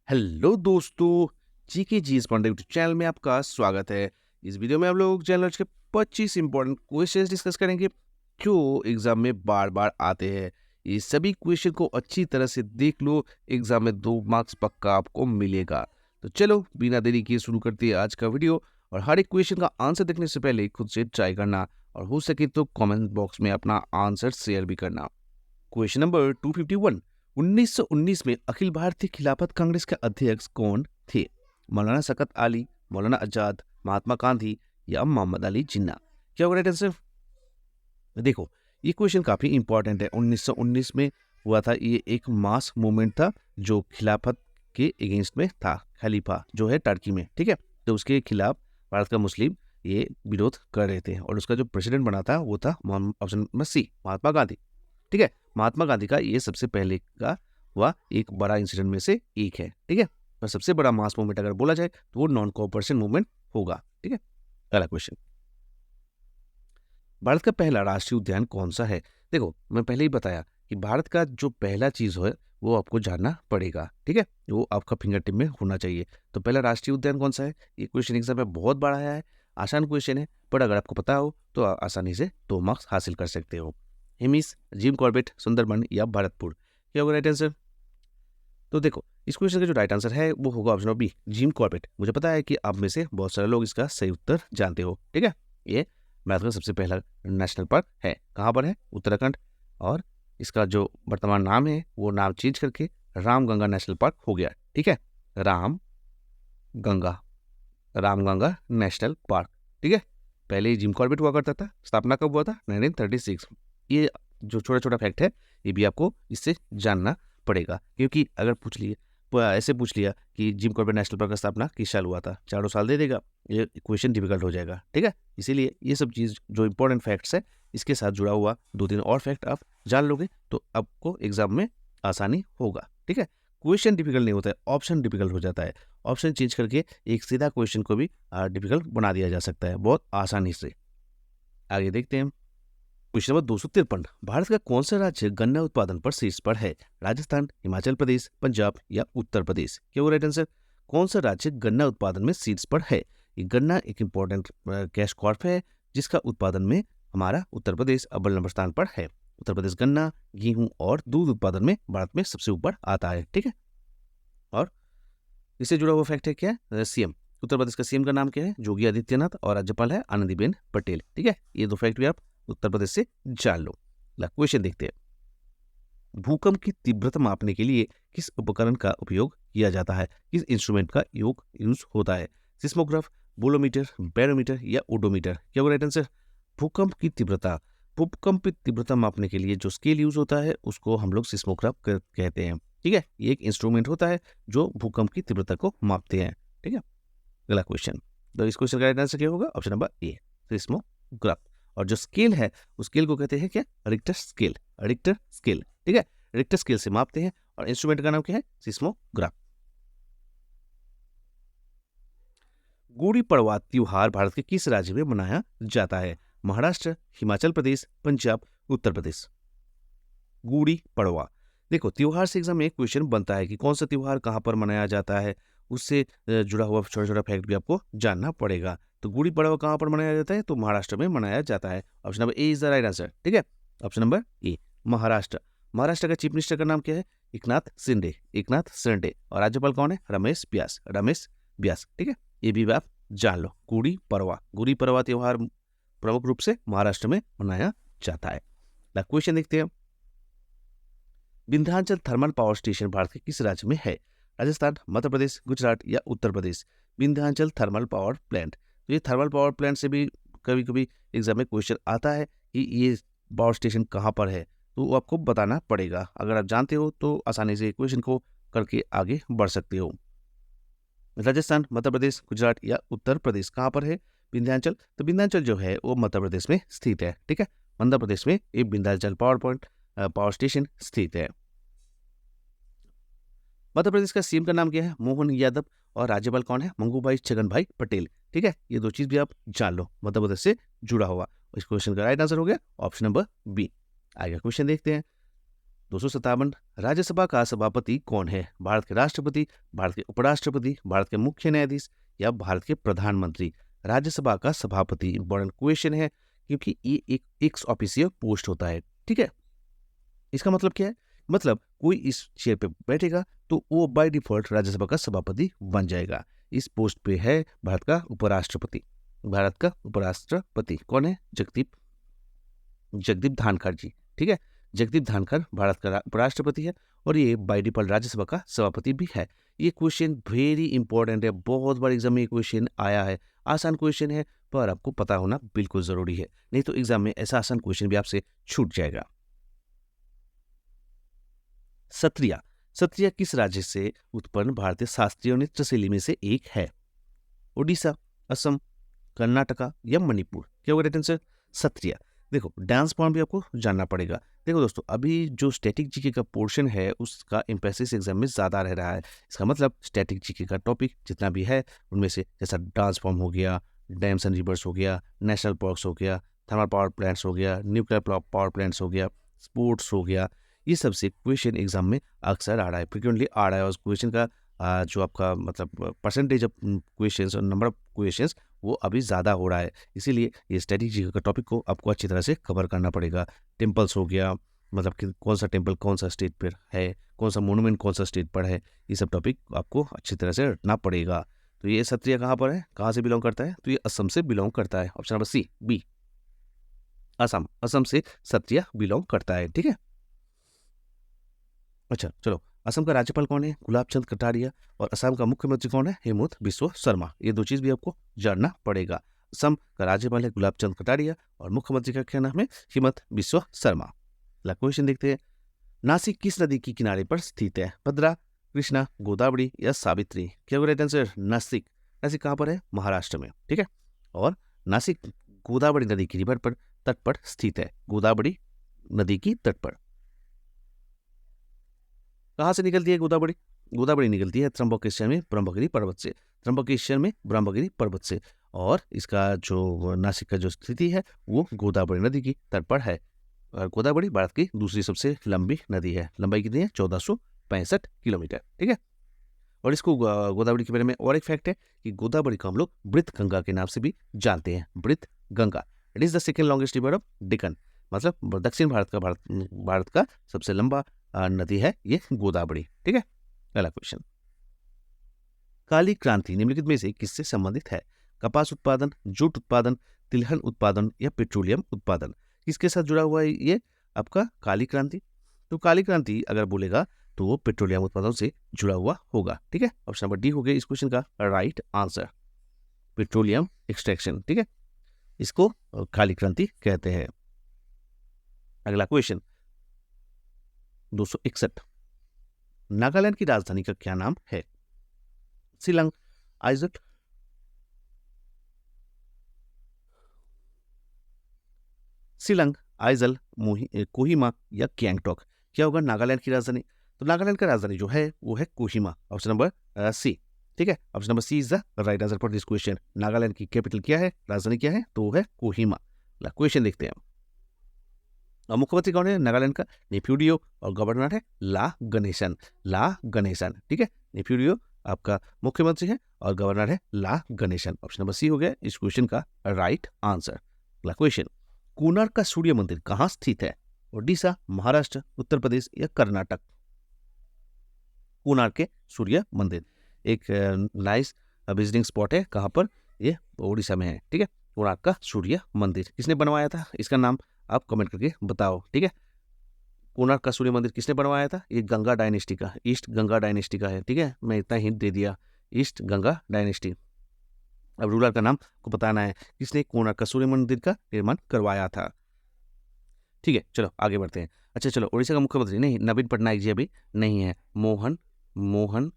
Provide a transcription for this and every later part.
Hello दोस्तों, GK जी spontaneous YouTube channel में आपका स्वागत है। इस वीडियो में हम लोग जनरल के 25 इंपॉर्टेंट क्वेश्चंस डिस्कस करेंगे जो एग्जाम में बार बार आते हैं। ये सभी क्वेश्चन को अच्छी तरह से देख लो, एग्जाम में 2 मार्क्स पक्का आपको मिलेगा। तो चलो बिना देरी किए शुरू करते हैं आज का वीडियो। और हर एक क्वेश्चन का आंसर देखने से पहले खुद से ट्राई करना और हो सके तो कॉमेंट बॉक्स में अपना आंसर शेयर भी करना। Question number 251। 1919 में अखिल भारतीय खिलाफत कांग्रेस के अध्यक्ष कौन थे? मौलाना शौकत अली, मौलाना आजाद, महात्मा गांधी या मोहम्मद अली जिन्ना? क्या होगा राइट आंसर? देखो, ये क्वेश्चन काफी इंपॉर्टेंट है। 1919 में हुआ था, ये एक मास मूवमेंट था जो खिलाफत के अगेंस्ट में था। खलीफा जो है टर्की में, ठीक है, तो उसके खिलाफ भारत का मुस्लिम ये विरोध कर रहे थे और उसका जो प्रेसिडेंट बना था वो था ऑप्शन नंबर सी, महात्मा गांधी। ठीक है, महात्मा गांधी का ये सबसे पहले का हुआ एक बड़ा इंसिडेंट में से एक है। ठीक है, पर सबसे बड़ा मास मूवमेंट अगर बोला जाए तो वो नॉन कोऑपरेशन मूवमेंट होगा। ठीक है, अगला क्वेश्चन, भारत का पहला राष्ट्रीय उद्यान कौन सा है? देखो, मैं पहले ही बताया कि भारत का जो पहला चीज है वो आपको जानना पड़ेगा। ठीक है, वो आपका फिंगर टिप में होना चाहिए। तो पहला राष्ट्रीय उद्यान कौन सा है? ये क्वेश्चन एग्जाम में बहुत बड़ा आया है, आसान क्वेश्चन है, पर अगर आपको पता हो तो आसानी से 2 मार्क्स हासिल कर सकते हो। हिमिस, जिम कॉर्बेट, सुंदरबन या भरतपुर? क्या होगा राइट आंसर? तो देखो, इस क्वेश्चन का जो राइट आंसर है वो होगा ऑप्शन बी, जिम कॉर्बेट। मुझे पता है कि आप में से बहुत सारे लोग इसका सही उत्तर जानते हो। ठीक है, ये भारत का सबसे पहला नेशनल पार्क है। कहाँ पर है? उत्तराखंड। और इसका जो वर्तमान नाम है वो नाम चेंज करके रामगंगा नेशनल पार्क हो गया। ठीक है, रामगंगा, रामगंगा नेशनल पार्क। ठीक है, पहले जिम कॉर्बेट हुआ करता था। स्थापना कब हुआ था? 1936। ये जो छोटा छोटा फैक्ट है ये भी आपको इससे जानना पड़ेगा, क्योंकि अगर पूछ लिए ऐसे पूछ लिया कि जिम कॉर्बेट नेशनल पार्क का स्थापना किस साल हुआ था, चारों साल दे देगा, ये क्वेश्चन डिफिकल्ट हो जाएगा। ठीक है, इसीलिए ये सब चीज़ जो इंपॉर्टेंट फैक्ट्स है इसके साथ जुड़ा हुआ 2-3 और फैक्ट आप जान लोगे तो आपको एग्जाम में आसानी होगा। ठीक है, क्वेश्चन डिफिकल्ट नहीं होता है, ऑप्शन डिफिकल्ट हो जाता है। ऑप्शन चेंज करके एक सीधा क्वेश्चन को भी डिफिकल्ट बना दिया जा सकता है बहुत आसानी से। आगे देखते हैं, क्वेश्चन नंबर 253। भारत का कौन सा राज्य गन्ना उत्पादन पर शीर्ष पर है? राजस्थान, हिमाचल प्रदेश, पंजाब या उत्तर प्रदेश? क्या वो राइट आंसर? कौन सा राज्य गन्ना उत्पादन में शीर्ष पर है? ये गन्ना एक इंपॉर्टेंट कैश क्रॉप है जिसका उत्पादन में हमारा उत्तर प्रदेश अव्वल नंबर स्थान पर है। उत्तर प्रदेश गन्ना, गेहूं और दूध उत्पादन में भारत में सबसे ऊपर आता है। ठीक है, और इससे जुड़ा हुआ फैक्ट है क्या है? सीएम, उत्तर प्रदेश का सीएम का नाम क्या है? योगी आदित्यनाथ। और राज्यपाल है आनंदीबेन पटेल। ठीक है, ये 2 फैक्ट भी आप उत्तर प्रदेश से जान लो। क्वेश्चन देखते हैं, भूकंप की तीव्रता मापने के लिए किस उपकरण का उपयोग किया जाता है? किस इंस्ट्रूमेंट का यूज होता है? सिस्मोग्राफ, बोलोमीटर, बैरोमीटर या ओडोमीटर? क्या होगा राइट आंसर? भूकंप की तीव्रता, भूकंप की तीव्रता मापने के लिए जो स्केल यूज होता है उसको हम लोग सिस्मोग्राफ कहते हैं। ठीक है, ये एक इंस्ट्रूमेंट होता है जो भूकंप की तीव्रता को मापते हैं। ठीक है, अगला क्वेश्चन, तो इस क्वेश्चन का राइट आंसर क्या होगा? Option number A, seismograph. और जो स्केल है उस स्केल को कहते हैं क्या? Richter scale, Richter scale. ठीक है, रिक्टर स्केल से मापते हैं और इंस्ट्रूमेंट का नाम क्या है? सिस्मोग्राफ। गुड़ी पड़वा त्योहार भारत के किस राज्य में मनाया जाता है? महाराष्ट्र, हिमाचल प्रदेश, पंजाब, उत्तर प्रदेश? गुड़ी पड़वा, देखो त्योहार से एग्जाम में एक क्वेश्चन बनता है कि कौन सा त्योहार कहाँ पर मनाया जाता है, उससे जुड़ा हुआ छोटा छोटा फैक्ट भी आपको जानना पड़ेगा। तो गुड़ी पड़वा कहाँ पर मनाया जाता है? तो महाराष्ट्र में मनाया जाता है। Option number A is the right answer. ठीक है, option number A, Maharashtra. Maharashtra का चीफ मिनिस्टर का नाम क्या है? एकनाथ शिंदे, एकनाथ शिंदे। और राज्यपाल कौन है? रमेश व्यास, रमेश व्यास। ठीक है, ये भी आप जान लो। गुड़ी पड़वा, गुड़ी पड़वा त्योहार प्रमुख रूप से महाराष्ट्र में मनाया जाता है। क्वेश्चन देखते हैं, Vindhyachal thermal power station Bharat के किस राज्य में है? राजस्थान, मध्य प्रदेश, गुजरात या Uttar Pradesh? Vindhyachal thermal power plant, तो ये थर्मल पावर प्लांट से भी कभी कभी एग्जाम में क्वेश्चन आता है कि ये पावर स्टेशन कहाँ पर है, तो वो आपको बताना पड़ेगा। अगर आप जानते हो तो आसानी से क्वेश्चन को करके आगे बढ़ सकते हो। राजस्थान, मध्य प्रदेश, गुजरात या उत्तर प्रदेश? कहाँ पर है विंध्याचल? तो विंध्याचल जो है वो मध्य प्रदेश में स्थित है। ठीक है, मध्य प्रदेश में ये विंध्याचल पावर स्टेशन स्थित है। मध्य प्रदेश का सीएम का नाम क्या है? मोहन यादव। और राज्यपाल कौन है? मंगूभाई छगन भाई पटेल। ठीक है, ये 2 चीज भी आप जान लो, मध्य प्रदेश से जुड़ा हुआ। इस क्वेश्चन का राइट आंसर हो गया ऑप्शन नंबर बी। आगे क्वेश्चन देखते हैं, 257 राज्यसभा का सभापति कौन है? भारत के राष्ट्रपति, भारत के उपराष्ट्रपति, भारत के मुख्य न्यायाधीश या भारत के प्रधानमंत्री? राज्यसभा का सभापति इंपॉर्टेंट क्वेश्चन है क्योंकि ये एक एक्स ऑफिशियल पोस्ट होता है। ठीक है, इसका मतलब क्या है? मतलब कोई इस चेयर पे बैठेगा तो वो बाय डिफॉल्ट राज्यसभा का सभापति बन जाएगा। इस पोस्ट पे है भारत का उपराष्ट्रपति। भारत का उपराष्ट्रपति कौन है? जगदीप धनखड़ जी। ठीक है, जगदीप धनखड़ भारत का उपराष्ट्रपति है और ये बाय डिफॉल्ट राज्यसभा का सभापति भी है। ये क्वेश्चन वेरी इंपॉर्टेंट है, बहुत बार एग्जाम में ये क्वेश्चन आया है। आसान क्वेश्चन है पर आपको पता होना बिल्कुल जरूरी है, नहीं तो एग्जाम में ऐसा आसान क्वेश्चन भी आपसे छूट जाएगा। सत्रिया। सत्रिया किस राज्य से उत्पन्न भारतीय शास्त्रीय नृत्य शैली में से एक है? ओडिशा, असम, कर्नाटका या मणिपुर? क्या होगा राइट आंसर? सत्रिया। देखो डांस फॉर्म भी आपको जानना पड़ेगा। देखो दोस्तों, अभी जो स्टैटिक जीके का पोर्शन है उसका एमपीएससी एग्जाम में ज़्यादा रह रहा है। इसका मतलब स्टैटिक जीके का टॉपिक जितना भी है उनमें से जैसा डांस फॉर्म हो गया, डैम्स एंड रिवर्स हो गया, नेशनल पार्क्स हो गया, थर्मल पावर प्लांट्स हो गया, न्यूक्लियर पावर प्लांट्स हो गया, स्पोर्ट्स हो गया, ये सबसे क्वेश्चन एग्जाम में अक्सर आ रहा है, फ्रिक्वेंटली आ रहा है। और उस क्वेश्चन का जो आपका मतलब परसेंटेज ऑफ क्वेश्चंस और नंबर ऑफ क्वेश्चंस वो अभी ज़्यादा हो रहा है। इसीलिए ये स्ट्रेटेजी का टॉपिक को आपको अच्छी तरह से कवर करना पड़ेगा। टेम्पल्स हो गया, मतलब कि कौन सा टेम्पल कौन सा स्टेट पर है, कौन सा मोनूमेंट कौन सा स्टेट पर है, ये सब टॉपिक आपको अच्छी तरह से रटना पड़ेगा। तो ये सत्रिया कहाँ पर है, कहाँ से बिलोंग करता है? तो ये असम से बिलोंग करता है। Option number C, B, Assam. Assam से सत्रिया बिलोंग करता है। ठीक है, अच्छा चलो, असम का राज्यपाल कौन है? गुलाब चंद कटारिया। और असम का मुख्यमंत्री कौन है? हेमंत बिस्वा शर्मा। ये दो चीज भी आपको जानना पड़ेगा। असम का राज्यपाल है गुलाब चंद कटारिया और मुख्यमंत्री का क्या नाम है? हेमंत बिस्वा शर्मा। अगला क्वेश्चन देखते हैं। नासिक किस नदी के किनारे पर स्थित है? भद्रा, कृष्णा, गोदावरी या सावित्री? क्या होगा राइट आंसर? नासिक। नासिक कहाँ पर है? महाराष्ट्र में। ठीक है, और नासिक गोदावरी नदी की रिवर पर तट पर स्थित है। गोदावरी नदी की तट पर कहाँ से निकलती है गोदावरी? गोदावरी निकलती है त्र्यंबकेश्वर में ब्रह्मगिरी पर्वत से। त्र्यंबकेश्वर में ब्रह्मगिरी पर्वत से। और इसका जो नासिक का जो स्थिति है वो गोदावरी नदी की तट पर है। और गोदावरी भारत की दूसरी सबसे लंबी नदी है। लंबाई कितनी है? 1465 किलोमीटर। ठीक है, और इसको गोदावरी के बारे में और एक फैक्ट है कि गोदावरी को हम लोग मृत गंगा के नाम से भी जानते हैं। मृत Ganga. It is the second longest river of Deccan, मतलब दक्षिण भारत का सबसे लंबा नदी है ये गोदावरी। ठीक है, अगला क्वेश्चन। काली क्रांति निम्नलिखित में से किससे संबंधित है? कपास उत्पादन, जूट उत्पादन, तिलहन उत्पादन या पेट्रोलियम उत्पादन? किसके साथ जुड़ा हुआ है ये आपका काली क्रांति? तो काली क्रांति अगर बोलेगा तो वो पेट्रोलियम उत्पादन से जुड़ा हुआ होगा। ठीक है, ऑप्शन नंबर डी हो गया इस क्वेश्चन का राइट आंसर, पेट्रोलियम एक्सट्रैक्शन। ठीक है, इसको काली क्रांति कहते हैं। अगला क्वेश्चन 261। नागालैंड की राजधानी का क्या नाम है? शिलांग, आइजल, शिलांग, आइजल, कोहिमा या गैंगटॉक? क्या होगा नागालैंड की राजधानी? तो नागालैंड का राजधानी जो है वो है कोहिमा। Option number C. ठीक है, option number C is the right answer for this question. Nagaland की कैपिटल क्या है, राजधानी क्या है? तो वो है कोहिमा। क्वेश्चन देखते हैं। मुख्यमंत्री कौन है नागालैंड का? नेफ्यूडियो। और गवर्नर है ला गणेशन। ला गणेशन। ठीक है, नेफ्यूडियो आपका मुख्यमंत्री है और गवर्नर है ला गणेशन। ऑप्शन नंबर सी हो गया इस क्वेश्चन का राइट आंसर। अगला क्वेश्चन। कोणार्क का सूर्य मंदिर कहाँ स्थित है? ओडिशा, महाराष्ट्र, उत्तर प्रदेश या कर्नाटक? कोणार्क के सूर्य मंदिर एक नाइस विजिटिंग स्पॉट है। कहाँ पर? ये ओडिशा में है। ठीक है, कोणार्क का सूर्य मंदिर किसने बनवाया था? इसका नाम आप कमेंट करके बताओ। ठीक है, कोणार्क का सूर्य मंदिर किसने बनवाया था? ये गंगा डायनेस्टी का, ईस्ट गंगा डायनेस्टी का है। ठीक है, मैं इतना हिंट दे दिया, ईस्ट गंगा डायनेस्टी। अब रूलर का नाम को बताना है किसने कोणार्क का सूर्य मंदिर का निर्माण करवाया था। ठीक है, चलो आगे बढ़ते हैं। अच्छा चलो, उड़ीसा का मुख्यमंत्री नहीं, नवीन पटनायक जी अभी नहीं है। मोहन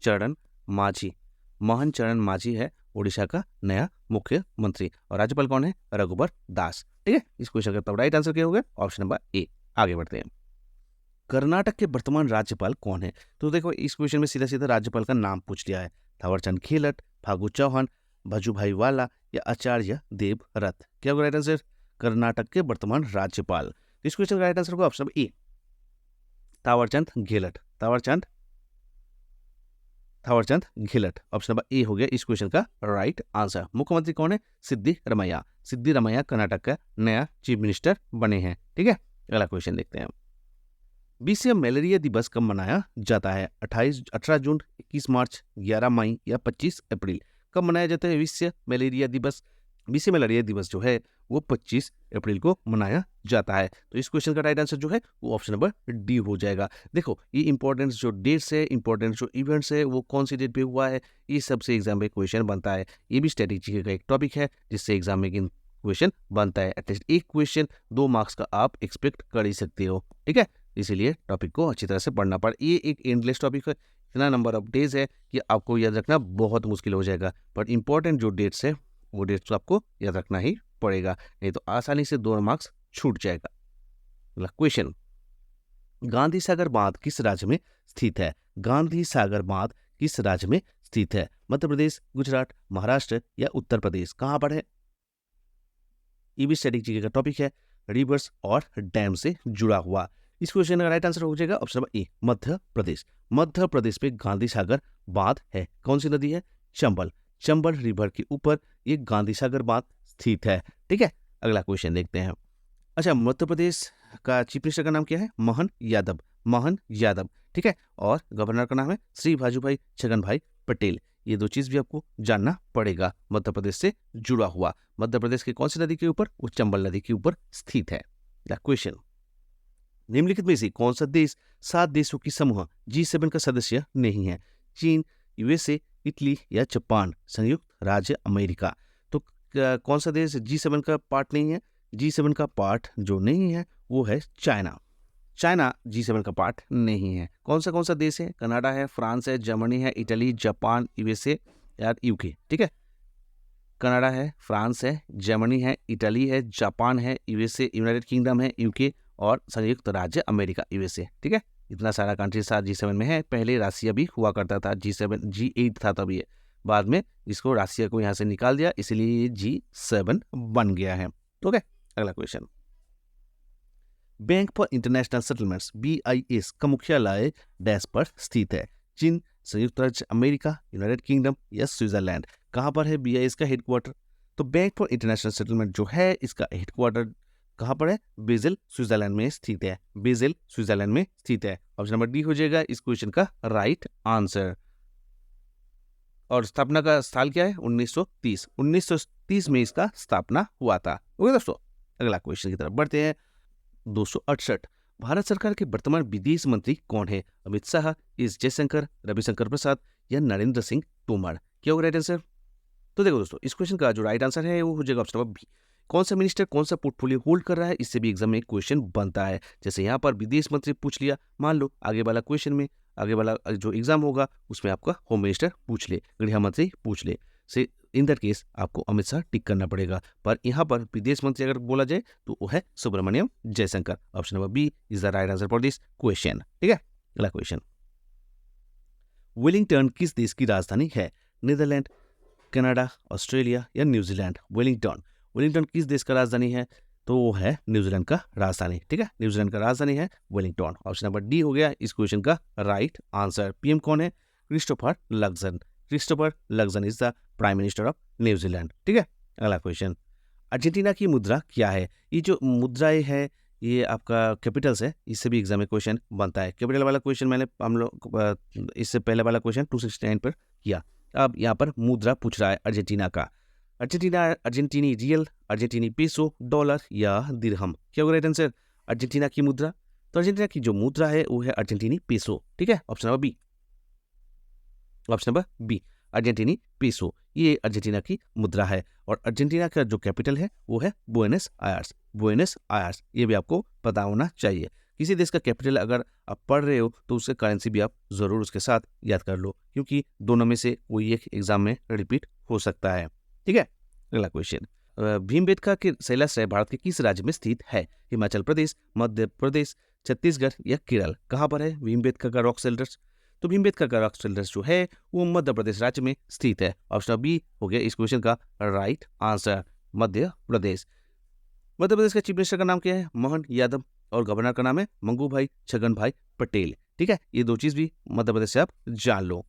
चरण माझी। मोहन चरण माझी है उड़ीसा का नया मुख्यमंत्री। और राज्यपाल कौन है? रघुबर दास। ठीक है, इस क्वेश्चन का तब राइट आंसर क्या होगा? Option number A. आगे बढ़ते हैं। कर्नाटक के वर्तमान राज्यपाल कौन है? तो देखो इस क्वेश्चन में सीधा सीधा राज्यपाल का नाम पूछ लिया है। थावरचंद गहलोत, फागू चौहान, भजूभाई वाला या आचार्य देवव्रत? क्या होगा राइट आंसर? कर्नाटक के वर्तमान राज्यपाल। इस क्वेश्चन का राइट आंसर होगा option number A, Thawarchand Gehlot. Thawarchand Gehlot, option number A हो गया इस क्वेश्चन का राइट आंसर। मुख्यमंत्री कौन है? सिद्धिरमैया। सिद्धिरमैया कर्नाटक का नया चीफ मिनिस्टर बने हैं। ठीक है, अगला क्वेश्चन देखते हैं। विश्व मलेरिया दिवस कब मनाया जाता है? 18 जून, 21 मार्च, 11 मई या 25 अप्रैल? कब मनाया जाता है विश्व मलेरिया दिवस? विश्व मलेरिया दिवस जो है वो 25 अप्रैल को मनाया जाता है। तो इस क्वेश्चन का राइट आंसर जो है वो ऑप्शन नंबर डी हो जाएगा। देखो, ये इंपॉर्टेंट जो डेट्स है, इंपॉर्टेंट जो इवेंट्स है, वो कौन सी डेट पे हुआ है, ये सबसे एग्जाम में क्वेश्चन बनता है। ये भी स्ट्रेटेजी का एक टॉपिक है जिससे एग्जाम में क्वेश्चन बनता है। एटलीस्ट एक क्वेश्चन 2 मार्क्स का आप एक्सपेक्ट कर ही सकते हो। ठीक है, इसीलिए टॉपिक को अच्छी तरह से पढ़ना पड़। ये एक एंडलेस टॉपिक है, इतना नंबर ऑफ डेज है कि आपको याद रखना बहुत मुश्किल हो जाएगा। पर इंपॉर्टेंट जो डेट्स है वो डेट्स आपको याद रखना ही पड़ेगा, नहीं तो आसानी से 2 मार्क्स छूट जाएगा। अगला क्वेश्चन, गांधी सागर बांध किस राज्य में स्थित है? गांधी सागर बांध किस राज्य में स्थित है? मध्य प्रदेश, गुजरात, महाराष्ट्र या उत्तर प्रदेश? कहां पर है? ये भी स्ट्रेटेजी का टॉपिक है, रिवर्स और डैम से जुड़ा हुआ। इस क्वेश्चन का राइट आंसर हो जाएगा option number A, Madhya Pradesh. Madhya Pradesh में गांधी सागर बांध है। कौन सी नदी है? चंबल। चंबल रिवर के ऊपर ये गांधी सागर बांध स्थित है। ठीक है, अगला क्वेश्चन देखते हैं। अच्छा, मध्य प्रदेश का चीफ मिनिस्टर का नाम क्या है? मोहन यादव। मोहन यादव, ठीक है। और गवर्नर का नाम है श्री भाजूभाई छगनभाई पटेल। ये 2 चीज भी आपको जानना पड़ेगा मध्य प्रदेश से जुड़ा हुआ। मध्य प्रदेश की कौन सी नदी के ऊपर? वो चंबल नदी के ऊपर स्थित है। द क्वेश्चन, निम्नलिखित में से कौन सा देश 7 देशों की समूह G7 का सदस्य नहीं है? चीन, यूएसए, इटली या जापान, संयुक्त राज्य अमेरिका? तो कौन सा देश G7 का पार्ट नहीं है? G7 का पार्ट जो नहीं है वो है चाइना। चाइना G7 का पार्ट नहीं है। कौन सा देश है? कनाडा है, फ्रांस है, जर्मनी है, इटली, जापान, यूएसए या यूके? ठीक है, कनाडा है, फ्रांस है, जर्मनी है, इटली है, जापान है, यूएसए यूनाइटेड किंगडम है, यूके और संयुक्त राज्य अमेरिका यूएसए। ठीक है, इतना सारा कंट्री साथ G7 में है। पहले रसिया भी हुआ करता था, G8 था तब ये, बाद में इसको रसिया को यहाँ से निकाल दिया, इसलिए ये G7 बन गया है। ओके, अगला question, bank for international settlements BIS का मुख्यालय डैश पर स्थित है? चीन, संयुक्त राज्य अमेरिका, यूनाइटेड किंगडम या स्विट्जरलैंड? कहाँ पर है BIS का हेडक्वार्टर? तो बैंक फॉर इंटरनेशनल सेटलमेंट जो है इसका हेडक्वार्टर कहाँ पर है? बेज़ल स्विट्जरलैंड में स्थित है। बेज़ल स्विट्जरलैंड में स्थित है। ऑप्शन नंबर डी हो जाएगा इस क्वेश्चन का राइट आंसर। और स्थापना का साल क्या है? 1930। 1930 में इसका स्थापना हुआ था। ओके दोस्तों, अगला क्वेश्चन की तरफ बढ़ते हैं। 268, भारत सरकार के वर्तमान विदेश मंत्री कौन है? अमित शाह, एस जयशंकर, रविशंकर प्रसाद या नरेंद्र सिंह तोमर? क्या होगा राइट आंसर? तो देखो दोस्तों, इस क्वेश्चन का जो राइट आंसर है वो हो जाएगा ऑप्शन नंबर बी। कौन सा मिनिस्टर कौन सा पोर्टफोलियो होल्ड कर रहा है, इससे भी एग्जाम में क्वेश्चन बनता है। जैसे यहाँ पर विदेश मंत्री पूछ लिया, मान लो आगे वाला क्वेश्चन में, आगे वाला जो एग्जाम होगा उसमें आपका होम मिनिस्टर पूछ ले, गृह मंत्री पूछ ले, से इन दैट केस आपको अमित शाह टिक करना पड़ेगा। पर यहाँ पर विदेश मंत्री अगर बोला जाए तो वो है Subrahmanyam Jaishankar. Option number B is the right answer for this question. ठीक है, अगला क्वेश्चन, वेलिंगटन किस देश की राजधानी है? नीदरलैंड, कनाडा, ऑस्ट्रेलिया या न्यूजीलैंड? वेलिंगटन किस देश का राजधानी है? तो वो है न्यूजीलैंड का राजधानी। ठीक है, न्यूजीलैंड का राजधानी है वेलिंगटन। ऑप्शन नंबर डी हो गया इस क्वेश्चन का राइट आंसर। पीएम कौन है? Christopher Luxon. Christopher Luxon is the prime minister of New Zealand. ठीक है, अगला क्वेश्चन, अर्जेंटीना की मुद्रा क्या है? ये जो मुद्राएं है ये आपका कैपिटल्स है, इससे भी एग्जाम में क्वेश्चन बनता है। कैपिटल वाला क्वेश्चन मैंने हम लोग इससे पहले वाला क्वेश्चन 269 पर किया। अब यहाँ पर मुद्रा पूछ रहा है अर्जेंटीना का। अर्जेंटीनी रियल, अर्जेंटीनी पेसो, डॉलर या दिरहम? क्या होगा राइट आंसर? अर्जेंटीना की मुद्रा, तो अर्जेंटीना की जो मुद्रा है वो है अर्जेंटीनी पेसो। ठीक है, option number B. Option number B, अर्जेंटीनी पेसो, ये अर्जेंटीना की मुद्रा है। और अर्जेंटीना का जो कैपिटल है वो है बुएनस आयर्स। बुएनस आयर्स, ये भी आपको पता होना चाहिए। किसी देश का कैपिटल अगर आप पढ़ रहे हो तो उसका करेंसी भी आप जरूर उसके साथ याद कर लो, क्योंकि दोनों में से कोई एक एग्जाम में रिपीट हो सकता है। ठीक है, अगला क्वेश्चन, भीमबेटका के शैलाश्रय भारत के किस राज्य में स्थित है? हिमाचल प्रदेश, मध्य प्रदेश, छत्तीसगढ़ या केरल? कहाँ पर है भीमबेटका का रॉक शेल्टर्स? तो भीमबेटका का रॉक शेल्टर्स जो है वो मध्य प्रदेश राज्य में स्थित है। ऑप्शन बी हो गया इस क्वेश्चन का राइट आंसर, मध्य प्रदेश। मध्य प्रदेश का चीफ मिनिस्टर का नाम क्या है? मोहन यादव। और गवर्नर का नाम है मंगू भाई छगन भाई पटेल। ठीक है, ये 2 चीज भी मध्य प्रदेश से आप जान लो।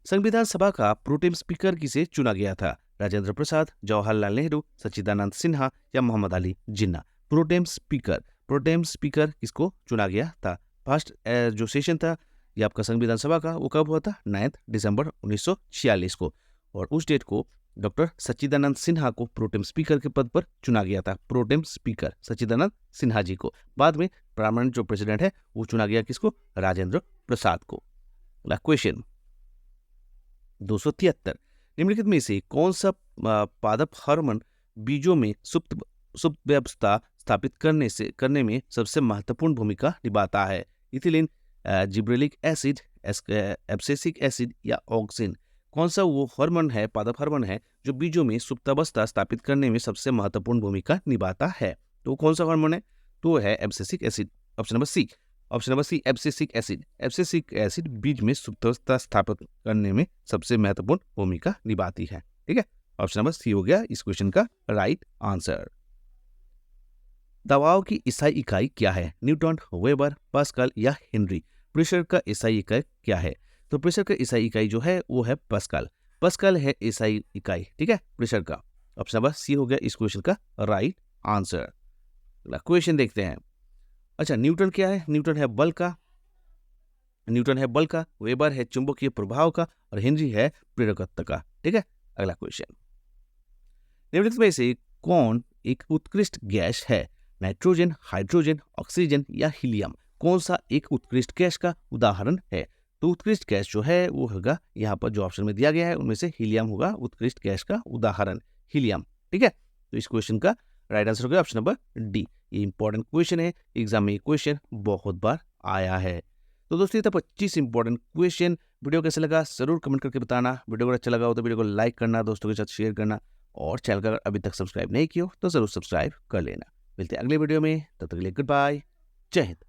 संविधान सभा का प्रोटेम स्पीकर किसे चुना गया था? राजेंद्र प्रसाद, जवाहरलाल नेहरू, सच्चिदानंद सिन्हा या मोहम्मद अली जिन्ना। प्रोटेम स्पीकर किसको चुना गया था? फर्स्ट जो सेशन था ये आपका संविधान सभा का, वो कब हुआ था? 9 दिसंबर 1946 को, और उस डेट को डॉक्टर सच्चिदानंद सिन्हा को प्रोटेम स्पीकर के पद पर चुना गया था। प्रोटेम स्पीकर सच्चिदानंद सिन्हा जी को। बाद में परमानेंट जो प्रेसिडेंट है वो चुना गया किसको? राजेंद्र प्रसाद को। अगला क्वेश्चन 273, निम्नलिखित में से कौन सा पादप हार्मोन बीजों में सुप्त व्यवस्था स्थापित करने में सबसे महत्वपूर्ण भूमिका निभाता है? Ethylene, gibberellic acid, abscisic acid या ऑक्सिन। कौन सा वो हार्मोन है, पादप हार्मोन है, जो बीजों में सुप्तावस्था स्थापित करने में सबसे महत्वपूर्ण भूमिका निभाता है? तो कौन सा हार्मोन है? तो है abscisic acid. Option number C abscisic acid. Abscisic acid बीज में सुप्तावस्था स्थापित करने में सबसे महत्वपूर्ण भूमिका निभाती है। ठीक है, ऑप्शन नंबर सी हो गया इस क्वेश्चन का राइट आंसर। दबाव की SI इकाई क्या है? न्यूटन, वेबर, पास्कल या हेनरी। प्रेशर का SI इकाई क्या है? तो प्रेशर का SI इकाई जो है वो है पास्कल। पास्कल है SI इकाई, ठीक है, प्रेशर का। ऑप्शन नंबर सी हो गया इस क्वेश्चन का राइट आंसर। अगला क्वेश्चन देखते हैं। अच्छा, न्यूटन क्या है? न्यूटन है बल का, वेबर है चुंबकीय प्रभाव का, और हेनरी है प्रेरकत्व का। ठीक है, अगला क्वेश्चन, निम्नलिखित में से कौन एक उत्कृष्ट गैस है? नाइट्रोजन, हाइड्रोजन, ऑक्सीजन या हीलियम। कौन सा एक उत्कृष्ट गैस का उदाहरण है? तो उत्कृष्ट गैस जो है वो होगा, यहाँ पर जो ऑप्शन में दिया गया है उनमें से हीलियम होगा उत्कृष्ट गैस का उदाहरण, हीलियम। ठीक है, तो इस क्वेश्चन का राइट आंसर होगा ऑप्शन नंबर डी। ये इंपॉर्टेंट क्वेश्चन है, एग्जाम में ये क्वेश्चन बहुत बार आया है। तो दोस्तों ये था 25 इंपॉर्टेंट क्वेश्चन। वीडियो कैसा लगा जरूर कमेंट करके बताना। वीडियो अगर अच्छा लगा हो तो वीडियो को लाइक करना, दोस्तों के साथ शेयर करना, और चैनल का अगर अभी तक सब्सक्राइब नहीं किया हो तो जरूर सब्सक्राइब कर लेना। मिलते हैं अगले वीडियो में, तब तक के लिए गुड बाय, जय हिंद।